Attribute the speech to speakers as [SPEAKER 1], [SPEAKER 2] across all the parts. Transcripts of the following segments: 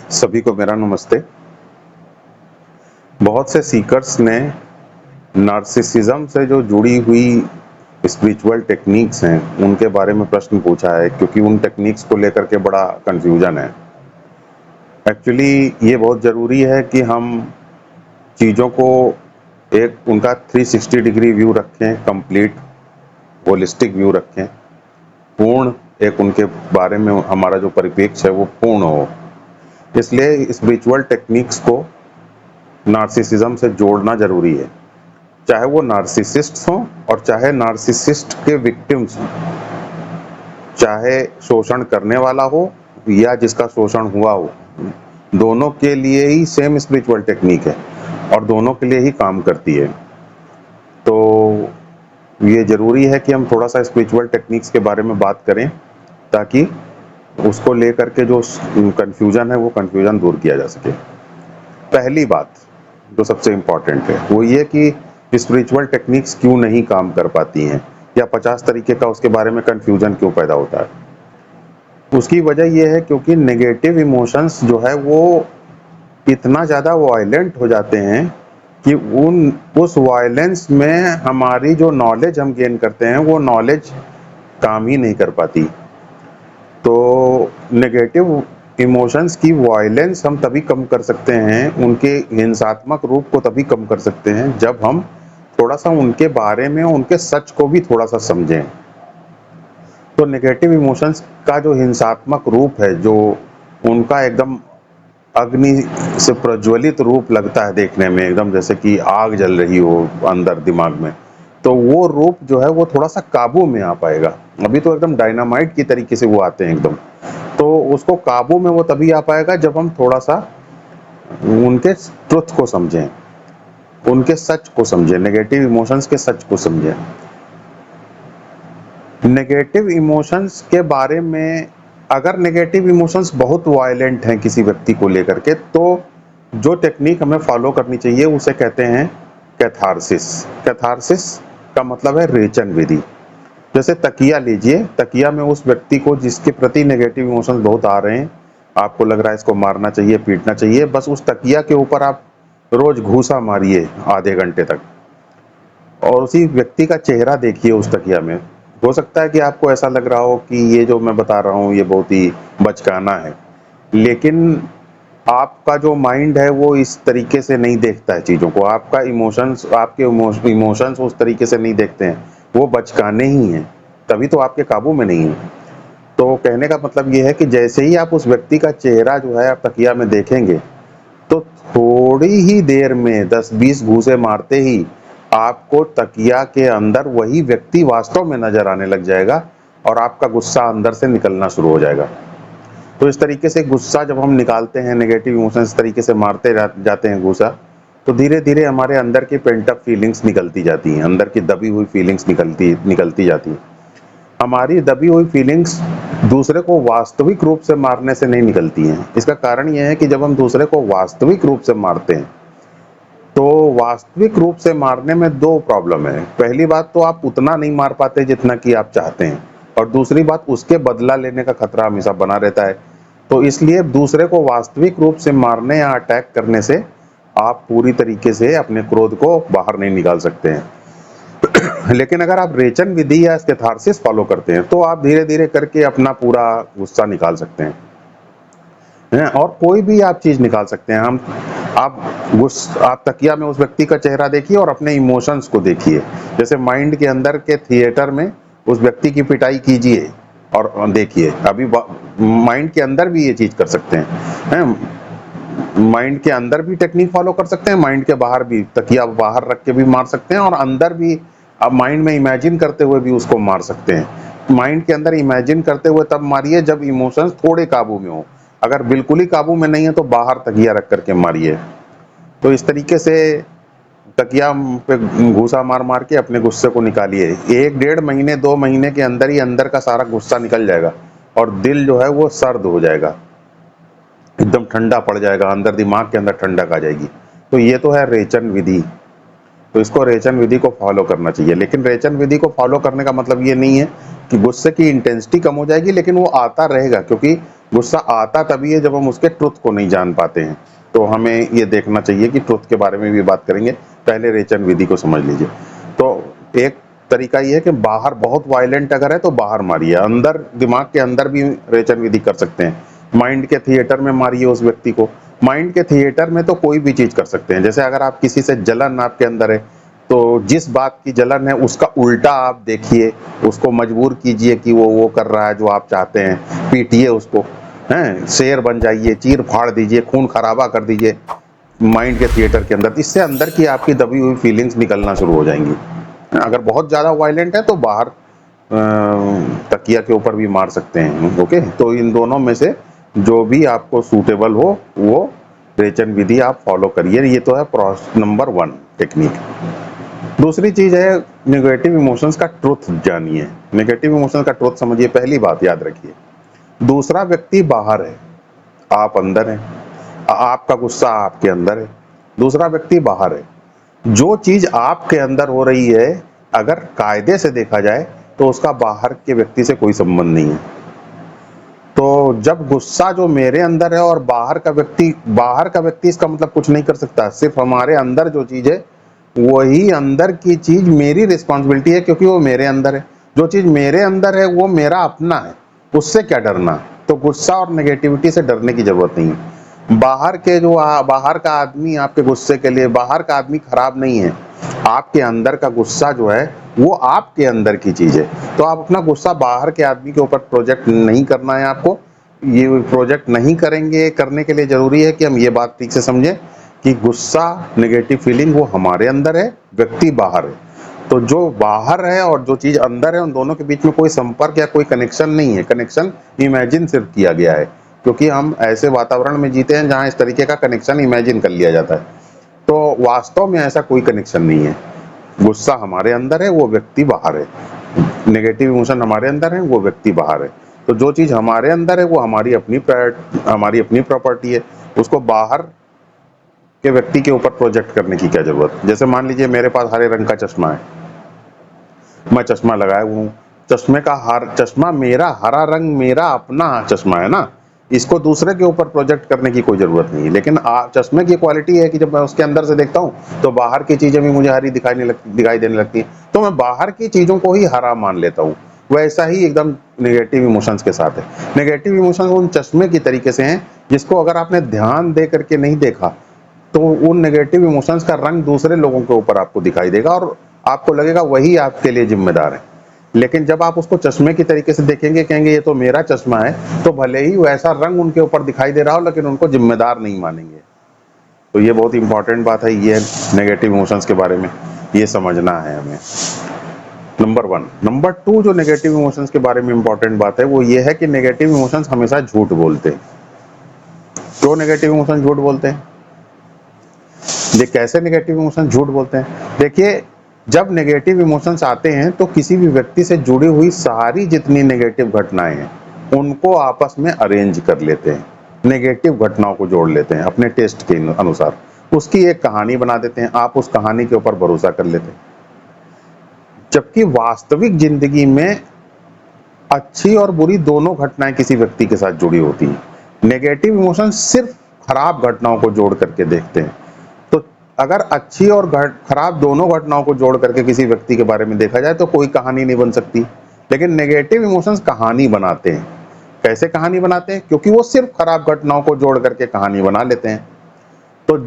[SPEAKER 1] सभी को मेरा नमस्ते। बहुत से सीकर्स ने नार्सिसिज्म से जो जुड़ी हुई स्पिरिचुअल टेक्निक्स हैं, उनके बारे में प्रश्न पूछा है क्योंकि उन टेक्निक्स को लेकर के बड़ा कन्फ्यूजन है। एक्चुअली ये बहुत ज़रूरी है कि हम चीज़ों को एक उनका 360 डिग्री व्यू रखें, कंप्लीट होलिस्टिक व्यू रखें, पूर्ण एक उनके बारे में हमारा जो परिप्रेक्ष्य है वो पूर्ण हो। इसलिए स्पिरिचुअल टेक्निक्स को नार्सिसिज्म से जोड़ना ज़रूरी है, चाहे वो नार्सिसिस्ट हों और चाहे नार्सिसिस्ट के विक्टिम्स हों, चाहे शोषण करने वाला हो या जिसका शोषण हुआ हो, दोनों के लिए ही सेम स्पिरिचुअल टेक्निक है और दोनों के लिए ही काम करती है। तो ये ज़रूरी है कि हम थोड़ा सा स्पिरिचुअल टेक्निक्स के बारे में बात करें ताकि उसको लेकर के जो कन्फ्यूजन है वो कन्फ्यूजन दूर किया जा सके। पहली बात जो सबसे इम्पॉर्टेंट है वो ये कि स्पिरिचुअल टेक्निक्स क्यों नहीं काम कर पाती हैं या 50 तरीके का उसके बारे में कन्फ्यूजन क्यों पैदा होता है। उसकी वजह ये है क्योंकि नेगेटिव इमोशंस जो है वो इतना ज़्यादा वायलेंट हो जाते हैं कि उस वायलेंस में हमारी जो नॉलेज हम गेन करते हैं वो नॉलेज काम ही नहीं कर पाती। तो नेगेटिव इमोशंस की वायलेंस हम तभी कम कर सकते हैं, उनके हिंसात्मक रूप को तभी कम कर सकते हैं जब हम थोड़ा सा उनके बारे में उनके सच को भी थोड़ा सा समझें। तो नेगेटिव इमोशंस का जो हिंसात्मक रूप है, जो उनका एकदम अग्नि से प्रज्वलित रूप लगता है देखने में, एकदम जैसे कि आग जल रही हो अंदर दिमाग में, तो वो रूप जो है वो थोड़ा सा काबू में आ पाएगा। अभी तो एकदम डायनामाइट की तरीके से वो आते हैं एकदम, तो उसको काबू में वो तभी आ पाएगा जब हम थोड़ा सा उनके ट्रुथ को समझें, उनके सच को समझें, नेगेटिव इमोशंस के सच को समझें। नेगेटिव इमोशंस के बारे में, अगर नेगेटिव इमोशंस बहुत वायलेंट हैं किसी व्यक्ति को लेकर के, तो जो टेक्निक हमें फॉलो करनी चाहिए उसे कहते हैं कैथारसिस। कैथारसिस का मतलब है रेचन विधि। जैसे तकिया लीजिए, तकिया में उस व्यक्ति को जिसके प्रति नेगेटिव इमोशंस बहुत आ रहे हैं, आपको लग रहा है इसको मारना चाहिए, पीटना चाहिए, बस उस तकिया के ऊपर आप रोज घूसा मारिए आधे घंटे तक और उसी व्यक्ति का चेहरा देखिए उस तकिया में। हो सकता है कि आपको ऐसा लग रहा हो कि ये जो मैं बता रहा हूँ ये बहुत ही बचकाना है, लेकिन आपका जो माइंड है वो इस तरीके से नहीं देखता है चीज़ों को। आपका इमोशंस, आपके इमोशंस उस तरीके से नहीं देखते हैं, वो बचकाने ही हैं, तभी तो आपके काबू में नहीं है। तो कहने का मतलब ये है कि जैसे ही आप उस व्यक्ति का चेहरा जो है आप तकिया में देखेंगे, तो थोड़ी ही देर में 10-20 घूंसे मारते ही आपको तकिया के अंदर वही व्यक्ति वास्तव में नजर आने लग जाएगा और आपका गुस्सा अंदर से निकलना शुरू हो जाएगा। तो इस तरीके से गुस्सा जब हम निकालते हैं, नेगेटिव इमोशन इस तरीके से मारते जाते हैं गुस्सा, तो धीरे धीरे हमारे अंदर की पेंट अप फीलिंग्स निकलती जाती हैं, अंदर की दबी हुई फीलिंग्स निकलती जाती हैं। हमारी दबी हुई फीलिंग्स दूसरे को वास्तविक रूप से मारने से नहीं निकलती हैं। इसका कारण यह है कि जब हम दूसरे को वास्तविक रूप से मारते हैं, तो वास्तविक रूप से मारने में दो प्रॉब्लम है। पहली बात तो आप उतना नहीं मार पाते जितना कि आप चाहते हैं, और दूसरी बात उसके बदला लेने का खतरा हमेशा बना रहता है। तो इसलिए दूसरे को वास्तविक रूप से मारने या अटैक करने से आप पूरी तरीके से अपने क्रोध को बाहर नहीं निकाल सकते हैं। लेकिन अगर आप रेचन विधि या कैथारसिस फॉलो करते हैं तो आप धीरे धीरे करके अपना पूरा गुस्सा निकाल सकते हैं, और कोई भी आप चीज निकाल सकते हैं। आप तकिया में उस व्यक्ति का चेहरा देखिए और अपने इमोशंस को देखिए। जैसे माइंड के अंदर के थिएटर में उस व्यक्ति की पिटाई कीजिए और देखिए। अभी माइंड के अंदर भी ये चीज कर सकते हैं, माइंड के अंदर भी टेक्निक फॉलो कर सकते हैं, माइंड के बाहर भी तकिया बाहर रख के भी मार सकते हैं, और अंदर भी आप माइंड में इमेजिन करते हुए भी उसको मार सकते हैं। माइंड के अंदर इमेजिन करते हुए तब मारिए जब इमोशंस थोड़े काबू में हो, अगर बिल्कुल ही काबू में नहीं है तो बाहर तकिया रख करके मारिए। तो इस तरीके से तकिया पे घूसा मार मार के अपने गुस्से को निकालिए। 1-1.5 महीने 2 महीने के अंदर ही अंदर का सारा गुस्सा निकल जाएगा और दिल जो है वो सर्द हो जाएगा, एकदम ठंडा पड़ जाएगा, अंदर दिमाग के अंदर ठंडक आ जाएगी। तो ये तो है रेचन विधि। तो इसको रेचन विधि को फॉलो करना चाहिए। लेकिन रेचन विधि को फॉलो करने का मतलब ये नहीं है कि गुस्से की इंटेंसिटी कम हो जाएगी, लेकिन वो आता रहेगा, क्योंकि गुस्सा आता तभी है जब हम उसके ट्रुथ को नहीं जान पाते हैं। तो हमें ये देखना चाहिए कि ट्रुथ के बारे में भी बात करेंगे, पहले रेचन विधि को समझ लीजिए। तो एक तरीका ये है कि बाहर बहुत वायलेंट अगर है तो बाहर मारिए, अंदर दिमाग के अंदर भी रेचन विधि कर सकते हैं। माइंड के थिएटर में मारिए उस व्यक्ति को। माइंड के थिएटर में तो कोई भी चीज कर सकते हैं। जैसे अगर आप किसी से जलन आपके अंदर है, तो जिस बात की जलन है उसका उल्टा आप देखिए, उसको मजबूर कीजिए कि वो कर रहा है जो आप चाहते हैं, पीटिए उसको, हैं, शेर बन जाइए, चीर फाड़ दीजिए, खून खराबा कर दीजिए माइंड के थिएटर के अंदर। इससे अंदर की आपकी दबी हुई फीलिंग्स निकलना शुरू हो जाएंगी। अगर बहुत ज्यादा वायलेंट है तो बाहर तकिया के ऊपर भी मार सकते हैं। ओके, तो इन दोनों में से जो भी आपको सूटेबल हो वो रेचन विधि आप फॉलो करिए। ये तो है नंबर 1 टेक्निक। दूसरी चीज है नेगेटिव इमोशंस का ट्रुथ जानिए। नेगेटिव इमोशंस का ट्रुथ समझिए। पहली बात याद रखिए, दूसरा व्यक्ति बाहर है, आप अंदर हैं। आपका गुस्सा आपके अंदर है, दूसरा व्यक्ति बाहर है। जो चीज आपके अंदर हो रही है, अगर कायदे से देखा जाए तो उसका बाहर के व्यक्ति से कोई संबंध नहीं है। तो जब गुस्सा जो मेरे अंदर है और बाहर का व्यक्ति इसका मतलब कुछ नहीं कर सकता। सिर्फ हमारे अंदर जो चीज है, वही अंदर की चीज मेरी रिस्पॉन्सिबिलिटी है, क्योंकि वो मेरे अंदर है। जो चीज मेरे अंदर है वो मेरा अपना है, उससे क्या डरना। तो गुस्सा और नेगेटिविटी से डरने की जरूरत नहीं है। बाहर का आदमी आपके गुस्से के लिए, बाहर का आदमी खराब नहीं है। आपके अंदर का गुस्सा जो है वो आपके अंदर की चीज है। तो आप अपना गुस्सा बाहर के आदमी के ऊपर प्रोजेक्ट नहीं करना है आपको। ये प्रोजेक्ट नहीं करेंगे, करने के लिए जरूरी है कि हम ये बात ठीक से समझें कि गुस्सा, नेगेटिव फीलिंग वो हमारे अंदर है, व्यक्ति बाहर है। तो जो बाहर है और जो चीज अंदर है, उन दोनों के बीच में कोई संपर्क या कोई कनेक्शन नहीं है। कनेक्शन इमेजिन सिर्फ किया गया है, क्योंकि हम ऐसे वातावरण में जीते हैं जहां इस तरीके का कनेक्शन इमेजिन कर लिया जाता है। तो वास्तव में ऐसा कोई कनेक्शन नहीं है। गुस्सा हमारे अंदर है, वो व्यक्ति बाहर है। नेगेटिव इमोशन हमारे अंदर है, वो व्यक्ति बाहर है। तो जो चीज हमारे अंदर है वो हमारी अपनी प्रॉपर्टी है। उसको बाहर के व्यक्ति के ऊपर प्रोजेक्ट करने की क्या जरूरत। जैसे मान लीजिए मेरे पास हरे रंग का चश्मा है, मैं चश्मा लगाया हुआ हूँ। चश्मा मेरा, हरा रंग मेरा अपना चश्मा है ना, इसको दूसरे के ऊपर प्रोजेक्ट करने की कोई जरूरत नहीं है। लेकिन चश्मे की क्वालिटी है कि जब मैं उसके अंदर से देखता हूँ तो बाहर की चीजें भी मुझे हरी दिखाई देने लगती है, तो मैं बाहर की चीजों को ही हरा मान लेता हूँ। वैसा ही एकदम नेगेटिव इमोशंस के साथ है। नेगेटिव इमोशंस उन चश्मे की तरीके से हैं जिसको अगर आपने ध्यान दे करके नहीं देखा तो उन नेगेटिव इमोशंस का रंग दूसरे लोगों के ऊपर आपको दिखाई देगा और आपको लगेगा वही आपके लिए जिम्मेदार है। लेकिन जब आप उसको चश्मे की तरीके से देखेंगे, कहेंगे ये तो मेरा चश्मा है, तो भले ही वैसा रंग उनके ऊपर दिखाई दे रहा हो लेकिन उनको जिम्मेदार नहीं मानेंगे। तो ये बहुत इंपॉर्टेंट बात है, ये नेगेटिव इमोशंस के बारे में ये समझना है हमें। नंबर 1। नंबर 2 जो नेगेटिव इमोशंस के बारे में इंपॉर्टेंट बात है वो ये है कि नेगेटिव इमोशंस हमेशा झूठ बोलते हैं। क्यों नेगेटिव इमोशंस झूठ बोलते हैं? ये कैसे नेगेटिव इमोशन झूठ बोलते हैं? देखिए, जब नेगेटिव इमोशंस आते हैं तो किसी भी व्यक्ति से जुड़ी हुई सारी जितनी नेगेटिव घटनाएं हैं उनको आपस में अरेंज कर लेते हैं, नेगेटिव घटनाओं को जोड़ लेते हैं अपने टेस्ट के अनुसार, उसकी एक कहानी बना देते हैं। आप उस कहानी के ऊपर भरोसा कर लेते हैं, जबकि वास्तविक जिंदगी में अच्छी और बुरी दोनों घटनाएं किसी व्यक्ति के साथ जुड़ी होती हैं। नेगेटिव इमोशन सिर्फ खराब घटनाओं को जोड़ करके देखते हैं। तो अगर अच्छी और खराब दोनों घटनाओं को जोड़ करके किसी व्यक्ति के बारे में देखा जाए तो कोई कहानी नहीं बन सकती। लेकिन नेगेटिव इमोशंस कहानी बनाते हैं। कैसे कहानी बनाते हैं? क्योंकि वो सिर्फ खराब घटनाओं को जोड़ करके कहानी बना लेते हैं। तो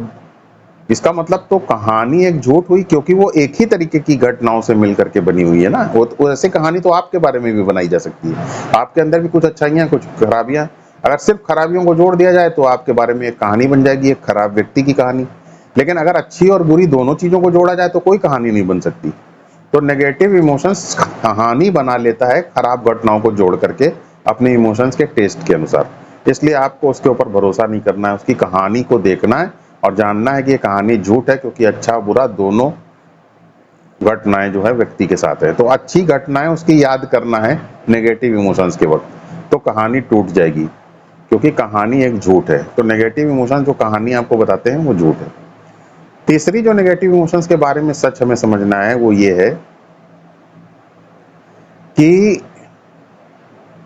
[SPEAKER 1] इसका मतलब तो कहानी एक झूठ हुई, क्योंकि वो एक ही तरीके की घटनाओं से मिलकर के बनी हुई है ना। वो ऐसे कहानी तो आपके बारे में भी बनाई जा सकती है। आपके अंदर भी कुछ अच्छाइयां, कुछ खराबियां। अगर सिर्फ खराबियों को जोड़ दिया जाए तो आपके बारे में एक कहानी बन जाएगी, एक खराब व्यक्ति की कहानी। लेकिन अगर अच्छी और बुरी दोनों चीजों को जोड़ा जाए तो कोई कहानी नहीं बन सकती। तो नेगेटिव इमोशंस कहानी बना लेता है खराब घटनाओं को जोड़ करके अपने इमोशंस के टेस्ट के अनुसार। इसलिए आपको उसके ऊपर भरोसा नहीं करना है, उसकी कहानी को देखना है और जानना है कि ये कहानी झूठ है, क्योंकि अच्छा बुरा दोनों घटनाएं जो है व्यक्ति के साथ है। तो अच्छी घटनाएं उसकी याद करना है नेगेटिव इमोशंस के वक्त, तो कहानी टूट जाएगी, क्योंकि कहानी एक झूठ है। तो नेगेटिव इमोशंस जो कहानी आपको बताते हैं वो झूठ है। तीसरी जो नेगेटिव इमोशंस के बारे में सच हमें समझना है वो ये है कि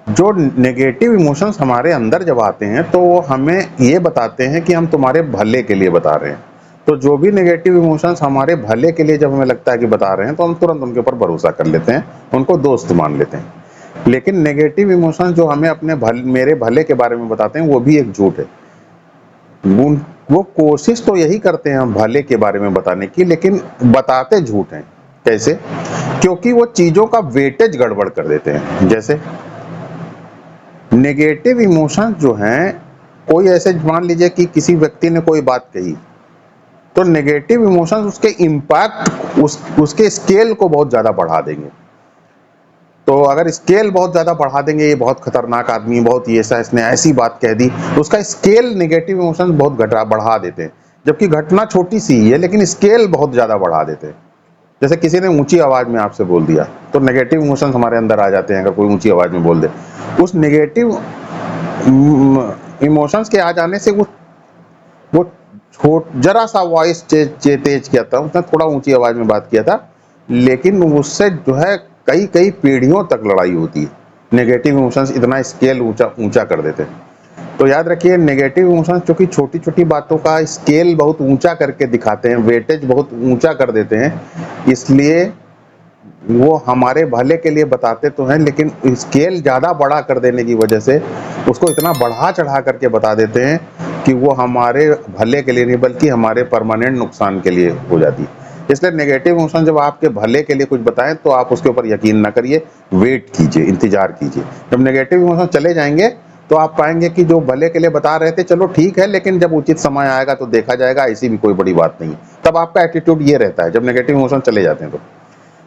[SPEAKER 1] जो नेगेटिव इमोशंस हमारे अंदर जब आते हैं तो वो हमें ये बताते हैं कि हम तुम्हारे भले के लिए बता रहे हैं। तो जो भी नेगेटिव इमोशंस हमारे भले के लिए जब हमें लगता है कि बता रहे हैं तो हम तुरंत उनके ऊपर भरोसा कर लेते हैं, उनको दोस्त मान लेते हैं। लेकिन नेगेटिव इमोशंस जो हमें अपने मेरे भले के बारे में बताते हैं वो भी एक झूठ है। वो कोशिश तो यही करते हैं हम भले के बारे में बताने की, लेकिन बताते झूठ हैं। कैसे? क्योंकि वो चीजों का वेटेज गड़बड़ कर देते हैं। जैसे नेगेटिव इमोशंस जो हैं, कोई ऐसे मान लीजिए कि किसी व्यक्ति ने कोई बात कही, तो नेगेटिव इमोशंस उसके इम्पैक्ट उसके स्केल को बहुत ज्यादा बढ़ा देंगे। तो अगर स्केल बहुत ज्यादा बढ़ा देंगे, ये बहुत खतरनाक आदमी है, बहुत ये ऐसा, इसने ऐसी बात कह दी, तो उसका स्केल नेगेटिव इमोशंस बहुत बढ़ा देते हैं। जबकि घटना छोटी सी ही है लेकिन स्केल बहुत ज्यादा बढ़ा देते हैं। जैसे किसी ने ऊंची आवाज में आपसे बोल दिया तो नेगेटिव इमोशंस हमारे अंदर आ जाते हैं। अगर कोई ऊंची आवाज में बोल दे, उस नेगेटिव इमोशंस के आ जाने से वो जरा सा वॉइस तेज किया था, उसने थोड़ा ऊंची आवाज में बात किया था, लेकिन उससे जो है कई कई पीढ़ियों तक लड़ाई होती है। नेगेटिव इमोशंस इतना स्केल ऊंचा ऊंचा कर देते हैं। तो याद रखिए, नेगेटिव इमोशंस जो कि छोटी छोटी बातों का स्केल बहुत ऊंचा करके दिखाते हैं, वेटेज बहुत ऊंचा कर देते हैं, इसलिए वो हमारे भले के लिए बताते तो हैं, लेकिन स्केल ज़्यादा बड़ा कर देने की वजह से उसको इतना बढ़ा चढ़ा करके बता देते हैं कि वो हमारे भले के लिए नहीं बल्कि हमारे परमानेंट नुकसान के लिए हो जाती है। इसलिए नेगेटिव इमोशन जब आपके भले के लिए कुछ बताएं तो आप उसके ऊपर यकीन ना करिए, वेट कीजिए, इंतजार कीजिए। जब नेगेटिव इमोशन चले जाएंगे तो आप पाएंगे कि जो भले के लिए बता रहे थे चलो ठीक है, लेकिन जब उचित समय आएगा तो देखा जाएगा, ऐसी भी कोई बड़ी बात नहीं। तब आपका एटीट्यूड ये रहता है जब नेगेटिव इमोशन चले जाते हैं तो।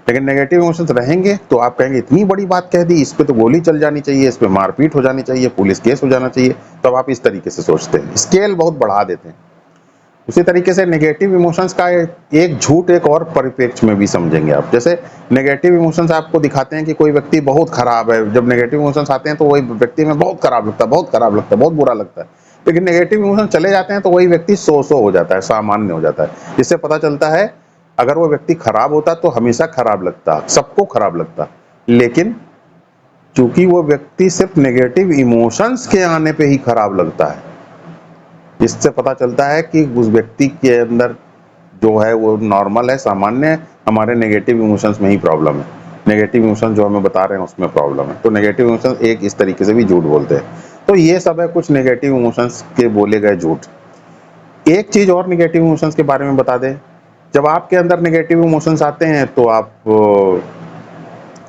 [SPEAKER 1] लेकिन नेगेटिव इमोशंस रहेंगे तो आप कहेंगे इतनी बड़ी बात कह दी, इस पे तो गोली चल जानी चाहिए, इस पे मारपीट हो जानी चाहिए, पुलिस केस हो जाना चाहिए। तब आप इस तरीके से सोचते हैं, स्केल बहुत बढ़ा देते हैं। उसी तरीके से नेगेटिव इमोशंस का एक झूठ एक और परिप्रेक्ष्य में भी समझेंगे आप। जैसे नेगेटिव इमोशंस आपको दिखाते हैं कि कोई व्यक्ति बहुत खराब है। जब नेगेटिव इमोशंस आते हैं तो वही व्यक्ति में बहुत खराब लगता है, बहुत खराब लगता है, बहुत बुरा लगता है। लेकिन नेगेटिव इमोशन चले जाते हैं तो वही व्यक्ति सो हो जाता है, सामान्य हो जाता है। इससे पता चलता है अगर वो व्यक्ति खराब होता तो हमेशा खराब लगता, सबको खराब लगता। लेकिन चूंकि वो व्यक्ति सिर्फ नेगेटिव इमोशंस के आने पे ही खराब लगता है, इससे पता चलता है कि उस व्यक्ति के अंदर जो है वो नॉर्मल है, सामान्य है। हमारे नेगेटिव इमोशंस में ही प्रॉब्लम है, नेगेटिव इमोशन जो हमें बता रहे हैं उसमें प्रॉब्लम है। तो नेगेटिव इमोशंस एक इस तरीके से भी झूठ बोलते हैं। तो ये सब है कुछ नेगेटिव इमोशंस के बोले गए झूठ। एक चीज और नेगेटिव इमोशंस के बारे में बता दें, जब आपके अंदर नेगेटिव इमोशंस आते हैं तो आप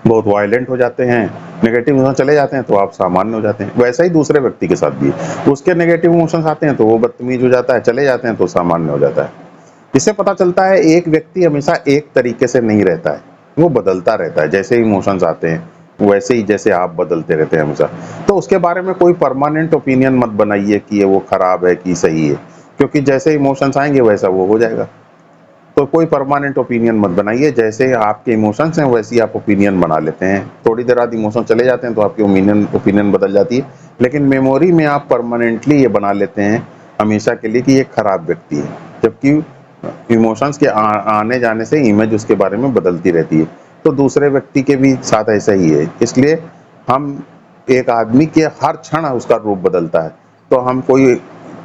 [SPEAKER 1] बहुत वायलेंट हो जाते हैं, नेगेटिव इमोशन चले जाते हैं तो आप सामान्य हो जाते हैं। वैसा ही दूसरे व्यक्ति के साथ भी, उसके नेगेटिव इमोशंस आते हैं तो वो बदतमीज हो जाता है, चले जाते हैं तो सामान्य हो जाता है। इससे पता चलता है एक व्यक्ति हमेशा एक तरीके से नहीं रहता है, वो बदलता रहता है। जैसे इमोशंस आते हैं वैसे ही जैसे आप बदलते रहते हैं हमेशा। तो उसके बारे में कोई परमानेंट ओपिनियन मत बनाइए कि ये वो खराब है कि सही है, क्योंकि जैसे इमोशंस आएंगे वैसा वो हो जाएगा। तो कोई परमानेंट ओपिनियन मत बनाइए, जैसे आपके इमोशंस हैं वैसे ही आप ओपिनियन बना लेते हैं। थोड़ी देर बाद इमोशन चले जाते हैं तो आपकी ओपिनियन बदल जाती है, लेकिन मेमोरी में आप परमानेंटली ये बना लेते हैं हमेशा के लिए कि ये खराब व्यक्ति है। जबकि इमोशंस के आने जाने से इमेज उसके बारे में बदलती रहती है। तो दूसरे व्यक्ति के भी साथ ऐसा ही है। इसलिए हम एक आदमी के हर क्षण उसका रूप बदलता है, तो हम कोई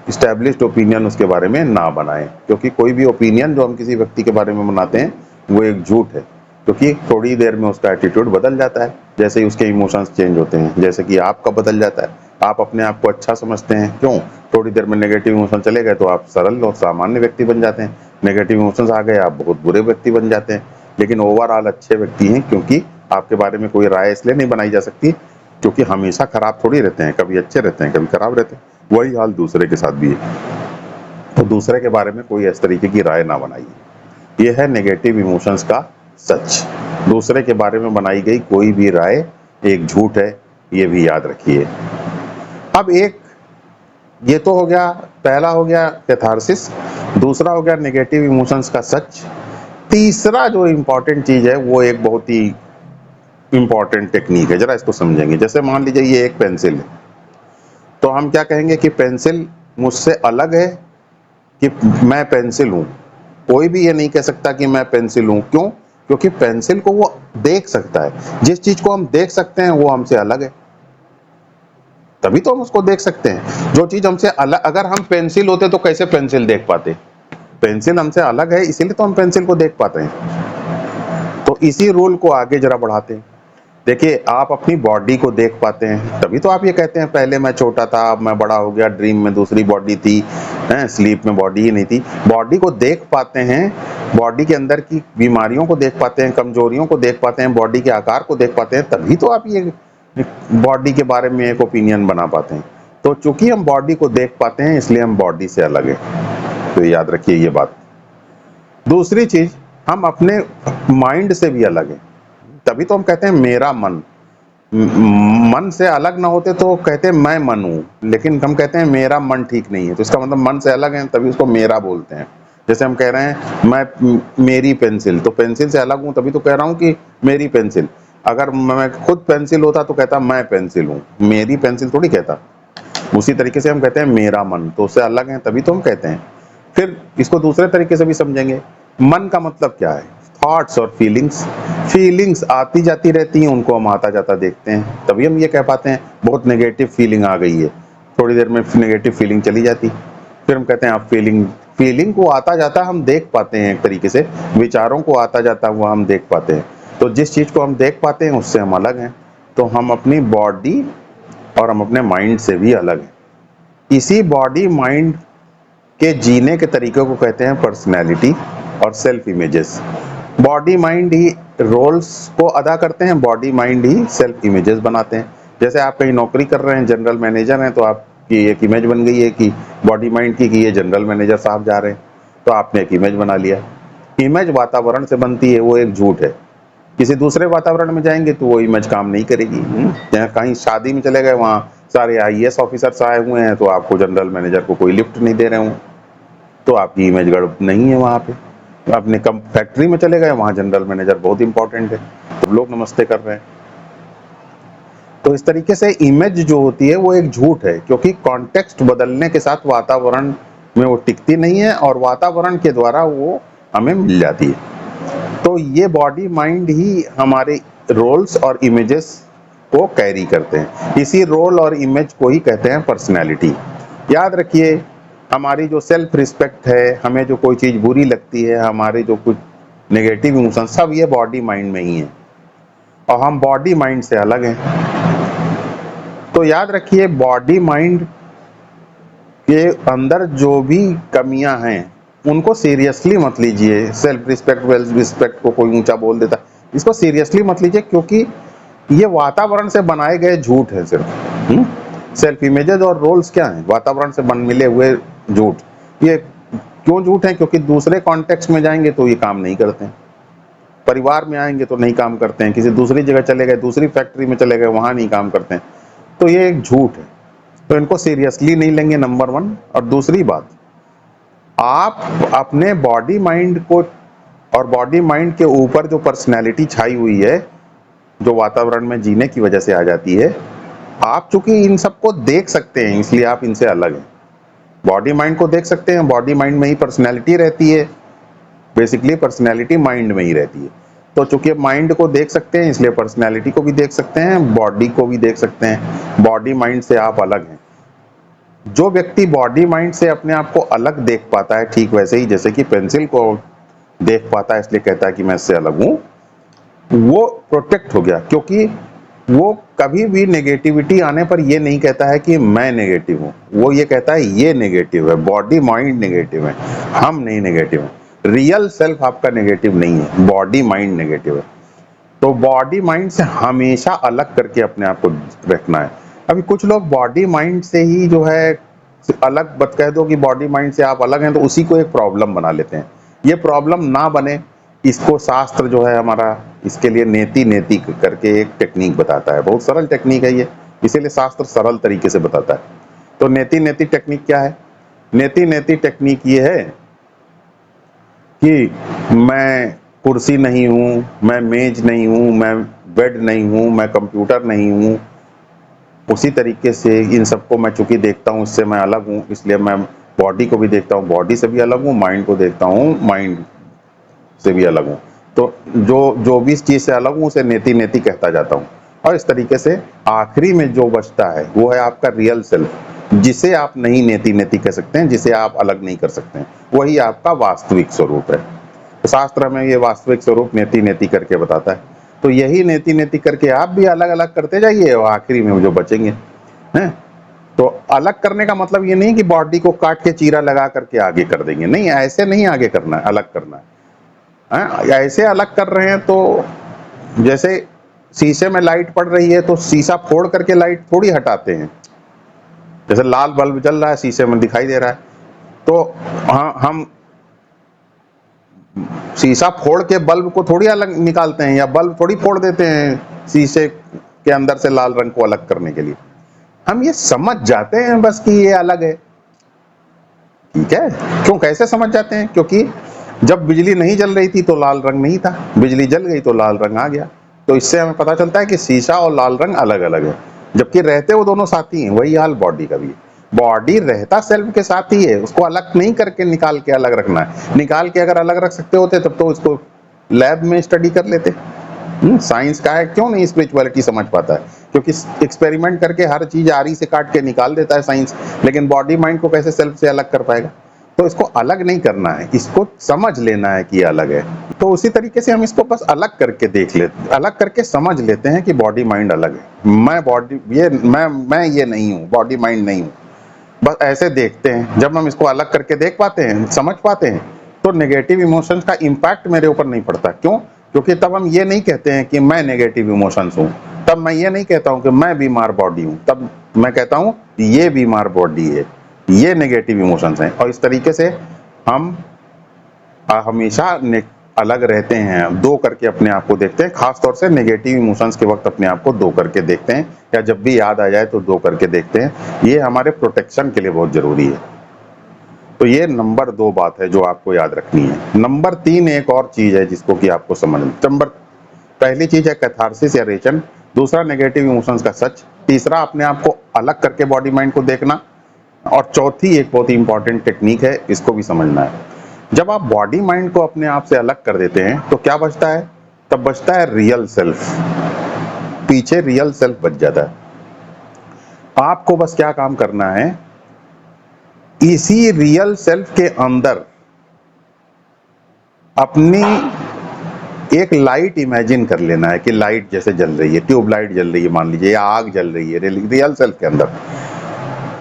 [SPEAKER 1] इस्टेब्लिश्ड ओपिनियन उसके बारे में ना बनाएं, क्योंकि कोई भी ओपिनियन जो हम किसी व्यक्ति के बारे में बनाते हैं वो एक झूठ है। क्योंकि थोड़ी देर में उसका एटीट्यूड बदल जाता है, जैसे ही उसके इमोशंस चेंज होते हैं। जैसे कि आपका बदल जाता है, आप अपने आप को अच्छा समझते हैं, क्यों? थोड़ी देर में नेगेटिव इमोशन चले गए तो आप सरल और सामान्य व्यक्ति बन जाते हैं। नेगेटिव इमोशंस आ गए आप बहुत बुरे व्यक्ति बन जाते हैं। लेकिन ओवरऑल अच्छे व्यक्ति हैं, क्योंकि आपके बारे में कोई राय इसलिए नहीं बनाई जा सकती क्योंकि हमेशा खराब थोड़ी रहते हैं, कभी अच्छे रहते हैं, कभी खराब रहते हैं। वही हाल दूसरे के साथ भी है। तो दूसरे के बारे में कोई इस तरीके की राय ना बनाइए। यह है नेगेटिव इमोशंस का सच। दूसरे के बारे में बनाई गई कोई भी राय एक झूठ है, ये भी याद रखिए। अब एक ये तो हो गया, पहला हो गया कैथारसिस, दूसरा हो गया नेगेटिव इमोशंस का सच। तीसरा जो इम्पोर्टेंट चीज है वो एक बहुत ही इम्पोर्टेंट टेक्निक है, जरा इसको समझेंगे। जैसे मान लीजिए ये एक पेंसिल है, तो हम क्या कहेंगे कि पेंसिल मुझसे अलग है कि मैं पेंसिल हूं। कोई भी ये नहीं कह सकता कि मैं पेंसिल हूं। क्यों? क्योंकि पेंसिल को वो देख सकता है। जिस चीज को हम देख सकते हैं वो हमसे अलग है। तभी तो हम उसको देख सकते हैं। जो चीज हमसे अलग, अगर हम पेंसिल होते तो कैसे पेंसिल देख पाते? पेंसिल हमसे अलग है, इसीलिए तो हम पेंसिल को देख पाते हैं। तो इसी रूल को आगे जरा बढ़ाते हैं। देखिए, आप अपनी बॉडी को देख पाते हैं, तभी तो आप ये कहते हैं पहले मैं छोटा था, अब मैं बड़ा हो गया, ड्रीम में दूसरी बॉडी थी, हैं, स्लीप में बॉडी ही नहीं थी। बॉडी को देख पाते हैं, बॉडी के अंदर की बीमारियों को देख पाते हैं, कमजोरियों को देख पाते हैं, बॉडी के आकार को देख पाते हैं, तभी तो आप ये बॉडी के बारे में एक ओपिनियन बना पाते हैं। तो चूंकि हम बॉडी को देख पाते हैं, इसलिए हम बॉडी से अलग हैं। तो याद रखिए ये बात। दूसरी चीज, हम अपने माइंड से भी अलग हैं, तभी तो हम कहते हैं मेरा मन। मन से अलग ना होते तो कहते हैं मैं मन हूं, लेकिन हम कहते हैं मेरा मन ठीक नहीं है, तो इसका मतलब मन से अलग है, तभी उसको मेरा बोलते हैं। जैसे हम कह रहे हैं मैं मेरी पेंसिल, तो पेंसिल से अलग हूं, तभी तो कह रहा हूं कि मेरी पेंसिल। अगर मैं खुद पेंसिल होता तो कहता मैं पेंसिल हूं, मेरी पेंसिल थोड़ी कहता। उसी तरीके से हम कहते हैं मेरा मन, तो उससे अलग है, तभी तो हम कहते हैं। फिर इसको दूसरे तरीके से भी समझेंगे। मन का मतलब क्या है? थॉट्स और फीलिंग्स। फीलिंग्स आती जाती रहती हैं, उनको हम आता जाता देखते हैं, तभी हम ये कह पाते हैं बहुत नेगेटिव फीलिंग आ गई है, थोड़ी देर में नेगेटिव फीलिंग चली जाती, फिर हम कहते हैं आप फीलिंग को आता जाता हम देख पाते हैं। एक तरीके से विचारों को आता जाता हुआ हम देख पाते हैं। तो जिस चीज को हम देख पाते हैं उससे हम अलग हैं। तो हम अपनी बॉडी और हम अपने माइंड से भी अलग हैं। इसी बॉडी माइंड के जीने के तरीके को कहते हैं पर्सनैलिटी और सेल्फ इमेजेस। बॉडी माइंड ही रोल्स को अदा करते हैं, बॉडी माइंड ही सेल्फ इमेजेस बनाते हैं। जैसे आप कहीं नौकरी कर रहे हैं, जनरल मैनेजर हैं, तो आपकी एक इमेज बन गई है कि बॉडी माइंड की, कि ये जनरल मैनेजर साहब जा रहे हैं, तो आपने एक इमेज बना लिया। इमेज वातावरण से बनती है, वो एक झूठ है। किसी दूसरे वातावरण में जाएंगे तो वो इमेज काम नहीं करेगी। कहीं शादी में चले गए, वहाँ सारे आईएएस ऑफिसर्स आए हुए हैं, तो आपको जनरल मैनेजर को कोई लिफ्ट नहीं दे रहे हूँ, तो आपकी इमेज गड़बड़ नहीं है वहाँ पे। अपने फैक्ट्री में चले गए, वहाँ जनरल मैनेजर बहुत इंपॉर्टेंट है, तो लोग नमस्ते कर रहे हैं। तो इस तरीके से इमेज जो होती है वो एक झूठ है, क्योंकि कॉन्टेक्स्ट बदलने के साथ वातावरण में वो टिकती नहीं है, और वातावरण के द्वारा वो हमें मिल जाती है। तो ये बॉडी माइंड ही हमारे रोल्स और इमेजेस को कैरी करते हैं। इसी रोल और इमेज को ही कहते हैं पर्सनैलिटी। याद रखिए, हमारी जो सेल्फ रिस्पेक्ट है, हमें जो कोई चीज बुरी लगती है, हमारे जो कुछ नेगेटिव इमोशन, सब ये बॉडी माइंड में ही है, और हम बॉडी माइंड से अलग हैं। तो याद रखिए, बॉडी माइंड के अंदर जो भी कमियां हैं उनको सीरियसली मत लीजिए। सेल्फ रिस्पेक्ट वेल्फ रिस्पेक्ट को कोई ऊंचा बोल देता, इसको सीरियसली मत लीजिए, क्योंकि ये वातावरण से बनाए गए झूठ है सिर्फ। सेल्फ इमेजेस और रोल्स क्या हैं? वातावरण से बन मिले हुए झूठ। ये क्यों झूठ है? क्योंकि दूसरे कॉन्टेक्स्ट में जाएंगे तो ये काम नहीं करते हैं, परिवार में आएंगे तो नहीं काम करते हैं, किसी दूसरी जगह चले गए, दूसरी फैक्ट्री में चले गए, वहां नहीं काम करते हैं, तो ये एक झूठ है। तो इनको सीरियसली नहीं लेंगे, नंबर 1। और दूसरी बात, आप अपने बॉडी माइंड को और बॉडी माइंड के ऊपर जो पर्सनैलिटी छाई हुई है, जो वातावरण में जीने की वजह से आ जाती है, आप चूंकि इन सबको देख सकते हैं, इसलिए आप इनसे अलग हैं। बॉडी माइंड को देख सकते हैं, बॉडी माइंड में ही पर्सनैलिटी रहती है, बेसिकली पर्सनैलिटी माइंड में ही रहती है। तो चूंकि माइंड को देख सकते हैं, इसलिए पर्सनैलिटी को भी देख सकते हैं, बॉडी को भी देख सकते हैं। बॉडी माइंड से आप अलग हैं। जो व्यक्ति बॉडी माइंड से अपने आप को अलग देख पाता है, ठीक वैसे ही जैसे कि पेंसिल को देख पाता है इसलिए कहता है कि मैं इससे अलग हूं, वो प्रोटेक्ट हो गया, क्योंकि वो कभी भी नेगेटिविटी आने पर ये नहीं कहता है कि मैं नेगेटिव हूं, वो ये कहता है ये नेगेटिव है, बॉडी माइंड नेगेटिव है, हम नहीं नेगेटिव है। रियल सेल्फ आपका नेगेटिव नहीं है, बॉडी माइंड नेगेटिव है। तो बॉडी माइंड से हमेशा अलग करके अपने आप को रखना है। अभी कुछ लोग बॉडी माइंड से ही जो है अलग, बत कह दो कि बॉडी माइंड से आप अलग हैं, तो उसी को एक प्रॉब्लम बना लेते हैं। ये प्रॉब्लम ना बने, इसको शास्त्र जो है हमारा इसके लिए नेति नेति करके एक टेक्निक बताता है। बहुत सरल टेक्निक है ये, इसीलिए शास्त्र सरल तरीके से बताता है। तो नेति नेति टेक्निक क्या है? नेति नेति टेक्निक ये है कि मैं कुर्सी नहीं हूँ, मैं मेज नहीं हूँ, मैं बेड नहीं हूँ, मैं कंप्यूटर नहीं हूँ। उसी तरीके से इन सबको मैं चूंकि देखता हूँ, इससे मैं अलग हूँ, इसलिए मैं बॉडी को भी देखता हूँ, बॉडी से भी अलग हूँ, माइंड को देखता हूँ, माइंड से भी अलग हूँ। तो जो जो भी इस चीज से अलग हूँ उसे नेति नेति कहता जाता हूँ। और इस तरीके से आखिरी में जो बचता है वो है आपका रियल सेल्फ, जिसे आप नहीं नेति नेति कह सकते हैं, जिसे आप अलग नहीं कर सकते हैं, वही आपका वास्तविक स्वरूप है। तो शास्त्र में ये वास्तविक स्वरूप नेति नेति करके बताता है। तो यही नेति नेति करके आप भी अलग अलग करते जाइए और आखिरी में जो बचेंगे हैं। तो अलग करने का मतलब ये नहीं कि बॉडी को काट के चीरा लगा करके आगे कर देंगे, नहीं, ऐसे नहीं आगे करना है, अलग करना है। ऐसे अलग कर रहे हैं तो जैसे शीशे में लाइट पड़ रही है तो शीशा फोड़ करके लाइट थोड़ी हटाते हैं। जैसे लाल बल्ब जल रहा है, शीशे में दिखाई दे रहा है, तो हम शीशा फोड़ के बल्ब को थोड़ी अलग निकालते हैं, या बल्ब थोड़ी फोड़ देते हैं शीशे के अंदर से लाल रंग को अलग करने के लिए। हम ये समझ जाते हैं बस कि ये अलग है, ठीक है। क्यों, कैसे समझ जाते हैं? क्योंकि जब बिजली नहीं जल रही थी तो लाल रंग नहीं था, बिजली जल गई तो लाल रंग आ गया। तो इससे हमें पता चलता है कि शीशा और लाल रंग अलग अलग है, जबकि रहते वो दोनों साथी हैं। वही हाल बॉडी का भी है, बॉडी रहता सेल्फ के साथ ही है, उसको अलग नहीं करके निकाल के अलग रखना है। निकाल के अगर अलग रख सकते होते तब तो उसको लैब में स्टडी कर लेते। साइंस का है, क्यों नहीं स्पिरिचुअलिटी समझ पाता है? क्योंकि एक्सपेरिमेंट करके हर चीज आरी से काट के निकाल देता है साइंस, लेकिन बॉडी माइंड को कैसे सेल्फ से अलग कर पाएगा? तो इसको अलग नहीं करना है, इसको समझ लेना है कि ये अलग है। तो उसी तरीके से हम इसको बस अलग करके देख लेते, अलग करके समझ लेते हैं कि बॉडी माइंड अलग है। मैं बॉडी ये मैं ये नहीं हूँ, बॉडी माइंड नहीं हूँ, बस ऐसे देखते हैं। जब हम इसको अलग करके देख पाते हैं, समझ पाते हैं, तो नेगेटिव इमोशंस का इम्पैक्ट मेरे ऊपर नहीं पड़ता। क्यों? क्योंकि तब हम ये नहीं कहते हैं कि मैं नेगेटिव इमोशंस हूँ, तब मैं ये नहीं कहता हूँ कि मैं बीमार बॉडी हूँ, तब मैं कहता हूँ ये बीमार बॉडी है, ये नेगेटिव इमोशंस हैं। और इस तरीके से हम हमेशा अलग रहते हैं, दो करके अपने आप को देखते हैं। खास तौर से नेगेटिव इमोशंस के वक्त अपने आप को दो करके देखते हैं, या जब भी याद आ जाए तो दो करके देखते हैं। ये हमारे प्रोटेक्शन के लिए बहुत जरूरी है। तो ये नंबर 2 बात है जो आपको याद रखनी है। नंबर 3 एक और चीज है जिसको कि आपको समझना। पहली चीज है कैथारसिस या रेचन, दूसरा नेगेटिव इमोशंस का सच, तीसरा अपने आप को अलग करके बॉडी माइंड को देखना, और चौथी एक बहुत ही इंपॉर्टेंट टेक्निक है, इसको भी समझना है। जब आप बॉडी माइंड को अपने आप से अलग कर देते हैं तो क्या बचता है? तब बचता है रियल सेल्फ। पीछे रियल सेल्फ बच जाता है। आपको बस क्या काम करना है, इसी रियल सेल्फ के अंदर अपनी एक लाइट इमेजिन कर लेना है कि लाइट जैसे जल रही है, ट्यूब लाइट जल रही है मान लीजिए, या आग जल रही है रियल सेल्फ के अंदर।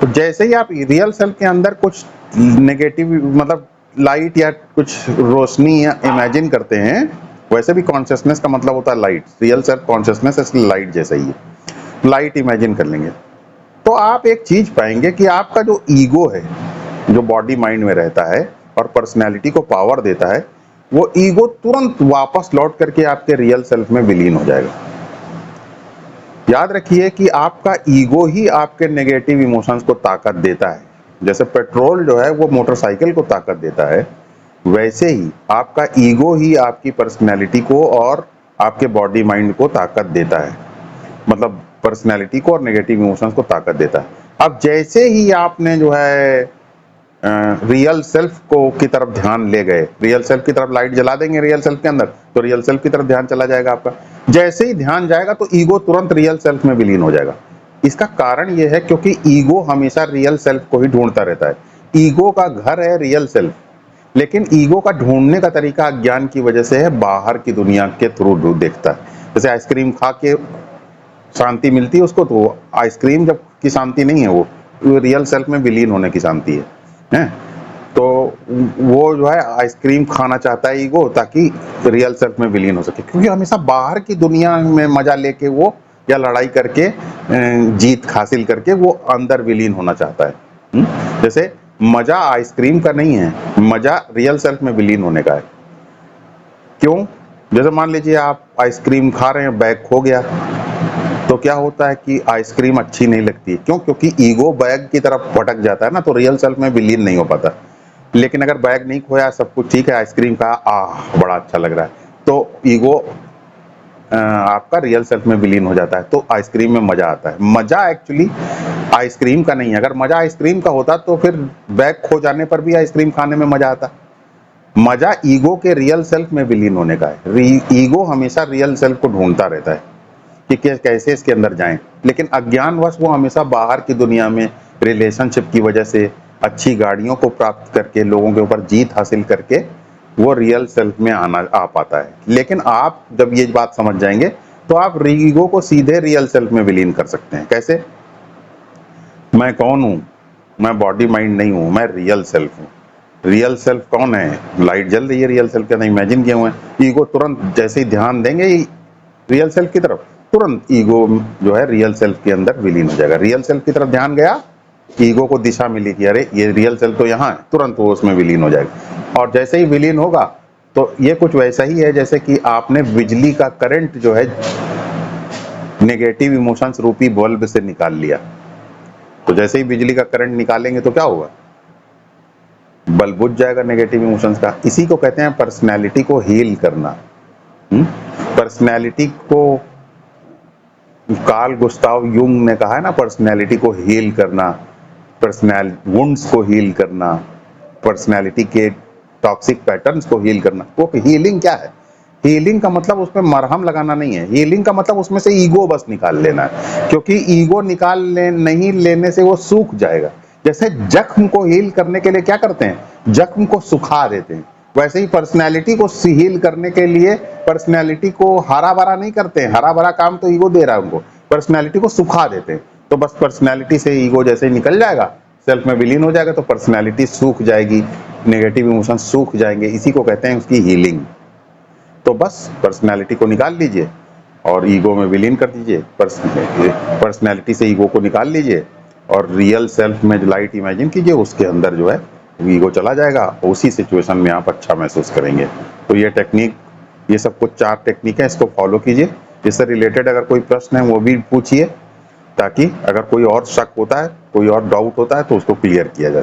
[SPEAKER 1] तो जैसे ही आप रियल सेल्फ के अंदर कुछ नेगेटिव मतलब लाइट या कुछ रोशनी या इमेजिन करते हैं, वैसे भी कॉन्शियसनेस का मतलब होता है लाइट। रियल सेल्फ कॉन्शियसनेस इसलिए लाइट जैसा ही है। लाइट इमेजिन कर लेंगे तो आप एक चीज पाएंगे कि आपका जो ईगो है, जो बॉडी माइंड में रहता है और पर्सनैलिटी को पावर देता है, वो ईगो तुरंत वापस लौट करके आपके रियल सेल्फ में विलीन हो जाएगा। याद रखिए कि आपका ईगो ही आपके नेगेटिव इमोशंस को ताकत देता है। जैसे पेट्रोल जो है वो मोटरसाइकिल को ताकत देता है, वैसे ही आपका ईगो ही आपकी पर्सनैलिटी को और आपके बॉडी माइंड को ताकत देता है। मतलब पर्सनैलिटी को और नेगेटिव इमोशंस को ताकत देता है। अब जैसे ही आपने जो है रियल सेल्फ को की तरफ ध्यान ले गए, रियल सेल्फ की तरफ लाइट जला देंगे रियल सेल्फ के अंदर, तो रियल सेल्फ की तरफ ध्यान चला जाएगा आपका। जैसे ही ध्यान जाएगा तो ईगो तुरंत रियल सेल्फ में विलीन हो जाएगा। इसका कारण यह है क्योंकि ईगो हमेशा रियल सेल्फ को ही ढूंढता रहता है। ईगो का घर है रियल सेल्फ, लेकिन ईगो का ढूंढने का तरीका अज्ञान की वजह से है, बाहर की दुनिया के थ्रू देखता है। जैसे आइसक्रीम खा के शांति मिलती है उसको, तो आइसक्रीम जब की शांति नहीं है, वो रियल सेल्फ में विलीन होने की शांति है। तो वो जो है आइसक्रीम खाना चाहता है ईगो, ताकि रियल सेल्फ में विलीन हो सके। क्योंकि हमेशा बाहर की दुनिया में मजा लेके वो, या लड़ाई करके जीत हासिल करके वो अंदर विलीन होना चाहता है। जैसे मजा आइसक्रीम का नहीं है, मजा रियल सेल्फ में विलीन होने का है। क्यों? जैसे मान लीजिए आप आइसक्रीम खा रहे हैं, बैग खो गया, तो क्या होता है कि आइसक्रीम अच्छी नहीं लगती। क्यों? क्योंकि ईगो बैग की तरफ भटक जाता है ना, तो रियल सेल्फ में विलीन नहीं हो पाता। लेकिन अगर बैग नहीं खोया, सब कुछ ठीक है, आइसक्रीम का बड़ा अच्छा लग रहा है, तो ईगो आपका रियल सेल्फ में विलीन हो जाता है, तो आइसक्रीम में मजा आता है। मजा एक्चुअली आइसक्रीम का नहीं है। अगर मजा आइसक्रीम का होता तो फिर बैग खो जाने पर भी आइसक्रीम खाने में मजा आता। मजा ईगो के रियल सेल्फ में विलीन होने का है। ईगो हमेशा रियल सेल्फ को ढूंढता रहता है। कि कैसे इसके अंदर जाएं, लेकिन अज्ञानवश वो हमेशा बाहर की दुनिया में रिलेशनशिप की वजह से अच्छी गाड़ियों को प्राप्त करके लोगों के ऊपर जीत हासिल करके वो रियल सेल्फ में आ पाता है। लेकिन आप जब ये बात समझ जाएंगे तो आप ईगो को सीधे रियल सेल्फ में विलीन कर सकते हैं। कैसे? मैं कौन हूं? मैं बॉडी माइंड नहीं हूं, मैं रियल सेल्फ हूं। रियल सेल्फ कौन है? लाइट जल रही है रियल सेल्फ के अंदर, इमेजिन किए हुए हैं। ईगो तुरंत जैसे ही ध्यान देंगे रियल सेल्फ की तरफ, तुरंत ईगो जो है रियल सेल्फ के अंदर विलीन हो जाएगा। रियल सेल्फ की तरफ ध्यान गया, ईगो को दिशा मिली कि अरे ये रियल सेल्फ तो यहाँ है, तुरंत वो उसमें विलीन हो जाएगा। और जैसे ही विलीन होगा तो ये कुछ वैसा ही है जैसे कि आपने बिजली का करंट जो है नेगेटिव इमोशंस रूपी बल्ब से निकाल लिया। तो जैसे ही बिजली का करंट निकालेंगे तो क्या होगा? बल्ब बुझ जाएगा नेगेटिव इमोशंस का। इसी को कहते हैं पर्सनैलिटी को हील करना। पर्सनैलिटी को कार्ल गुस्ताव युंग ने कहा है ना, पर्सनैलिटी को हील करना, पर्सनल वुंड्स को हील करना, पर्सनैलिटी के टॉक्सिक पैटर्न्स को हील करना। वो हीलिंग क्या है? हीलिंग का मतलब उसमें मरहम लगाना नहीं है। हीलिंग का मतलब उसमें से ईगो बस निकाल लेना है, क्योंकि ईगो नहीं लेने से वो सूख जाएगा। जैसे जख्म को हील करने के लिए क्या करते हैं? जख्म को सुखा देते हैं। वैसे ही पर्सनैलिटी को हील करने के लिए पर्सनैलिटी को हरा भरा नहीं करते हैं। हरा भरा काम तो ईगो दे रहा है उनको, पर्सनैलिटी को सुखा देते हैं। तो बस पर्सनैलिटी से ईगो जैसे ही निकल जाएगा, सेल्फ में विलीन हो जाएगा, तो पर्सनैलिटी सूख जाएगी, नेगेटिव इमोशन सूख जाएंगे। इसी को कहते हैं उसकी हीलिंग। तो बस पर्सनैलिटी को निकाल लीजिए और ईगो में विलीन कर दीजिए। पर्सनैलिटी से ईगो को निकाल लीजिए और रियल सेल्फ में जो लाइट इमेजिन कीजिए, उसके अंदर जो है ईगो चला जाएगा। उसी सिचुएशन में आप अच्छा महसूस करेंगे। तो ये टेक्निक, ये सब कुछ 4 टेक्निक है, इसको फॉलो कीजिए। इससे रिलेटेड अगर कोई प्रश्न है वो भी पूछिए, ताकि अगर कोई और शक होता है, कोई और डाउट होता है तो उसको क्लियर किया जा सके।